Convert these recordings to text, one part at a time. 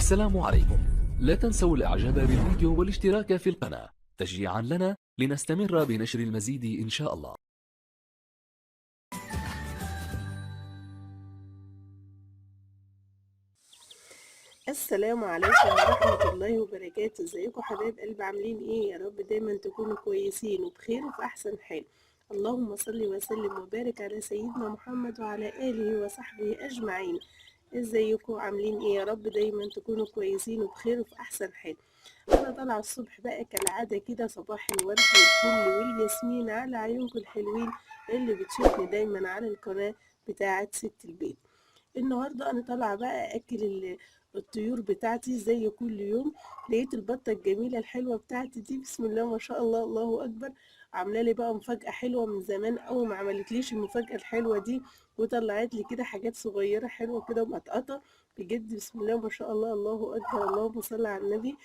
السلام عليكم. لا تنسوا الاعجاب بالفيديو والاشتراك في القناة تشجيعا لنا لنستمر بنشر المزيد ان شاء الله. السلام عليكم ورحمة الله وبركاته. ازيكم حبايب قلبي؟ عاملين ايه؟ يا رب دايما تكونوا كويسين وبخير وفي احسن حال. اللهم صل وسلم وبارك على سيدنا محمد وعلى اله وصحبه اجمعين. ازيكم عاملين ايه؟ يا رب دايما تكونوا كويسين وبخير وفي احسن حال. انا طالعة الصبح بقى كالعادة كده، صباح الورد والفل والياسمين على عيونكم الحلوين اللي بتشوفني دايما على القناة بتاعة ست البيت. النهارده انا طالعه بقى اكل الطيور بتاعتي زي كل يوم. لقيت البطه الجميله الحلوه بتاعتي دي، بسم الله ما شاء الله، الله اكبر، عامله لي بقى مفاجاه حلوه. من زمان قوي ما عملتليش المفاجاه الحلوه دي، وطلعت لي كده حاجات صغيره حلوه كده ومقطقطه بجد. بسم الله ما شاء الله، الله اكبر، اللهم صل على النبي.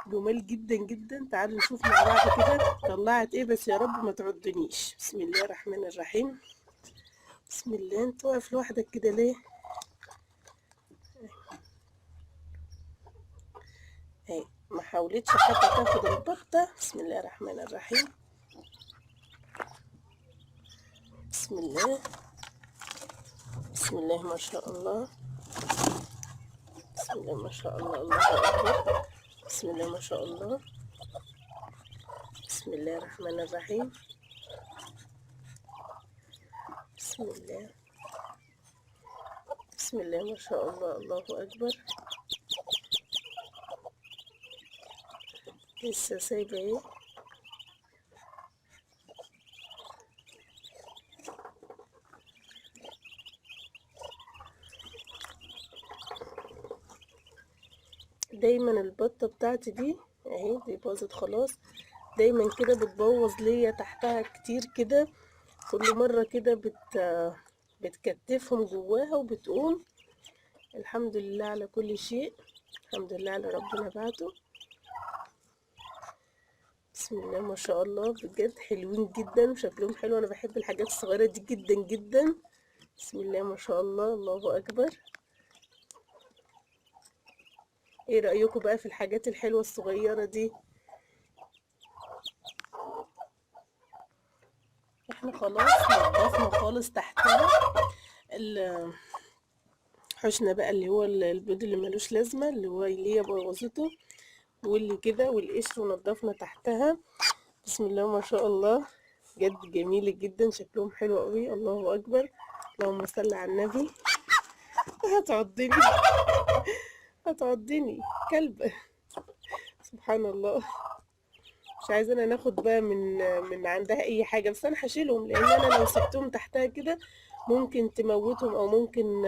جمال جدا جدا. تعالوا نشوف مع بعض كده طلعت ايه، بس يا رب ما تعدنيش. بسم الله الرحمن الرحيم. بسم الله. انت واقف لوحدك كده ليه؟ اهي ما حاولتش حتى تاخد البطة. بسم الله الرحمن الرحيم. بسم الله، بسم الله ما شاء الله، بسم الله ما شاء الله، الله أكبر، بسم الله ما شاء الله، بسم الله الرحمن الرحيم، بسم الله، بسم الله ما شاء الله، الله أكبر. لسه سايبة ايه. دايما البطة بتاعتي دي اهي، دي باظت خلاص. دايما كده بتبوظ ليا تحتها كتير كده، كل مرة كده بتكتفهم جواها وبتقوم. الحمد لله على كل شيء، الحمد لله على ربنا بعته. بسم الله ما شاء الله، بجد حلوين جدا وشكلهم حلو. انا بحب الحاجات الصغيرة دي جدا جدا. بسم الله ما شاء الله، الله اكبر. ايه رأيكم بقى في الحاجات الحلوة الصغيرة دي؟ احنا خلاص نضفنا خالص تحتها حشنا بقى اللي هو البيض اللي ملوش لازمة، اللي هي بوظته، واللي كده والقشر، ونضفنا تحتها. بسم الله ما شاء الله، بجد جميلة جدا، شكلهم حلو قوي، الله اكبر، اللهم صل على النبي. هتعضني، هتعضني كلب. سبحان الله. مش عايزة انا ناخد بقى من عندها اي حاجة، بس انا هشيلهم، لان انا لو سبتهم تحتها كده ممكن تموتهم، او ممكن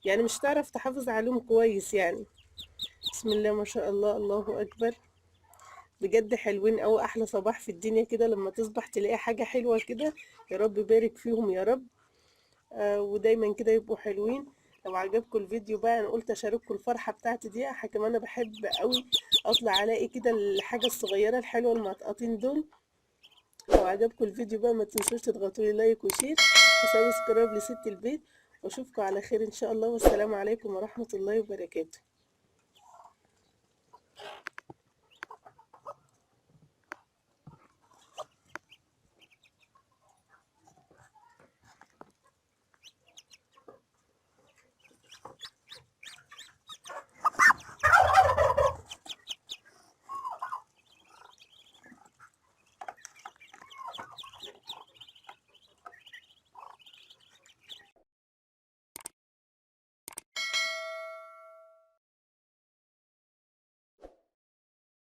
يعني مش تعرف تحافظ عليهم كويس يعني. بسم الله ما شاء الله، الله اكبر، بجد حلوين قوي. احلى صباح في الدنيا كده لما تصبح تلاقي حاجة حلوة كده. يا رب بارك فيهم يا رب. ودايما كده يبقوا حلوين. لو عجبكم الفيديو بقى، انا قلت اشارككم الفرحة بتاعتي دي. كمان انا بحب قوي اطلع الاقي كده الحاجة الصغيرة الحلوة المقطقطين دول. لو عجبكم الفيديو بقى ما تنسوش تضغطوا لي لايك وشير وسبسكرايب لست البيت، واشوفكم على خير ان شاء الله، والسلام عليكم ورحمة الله وبركاته.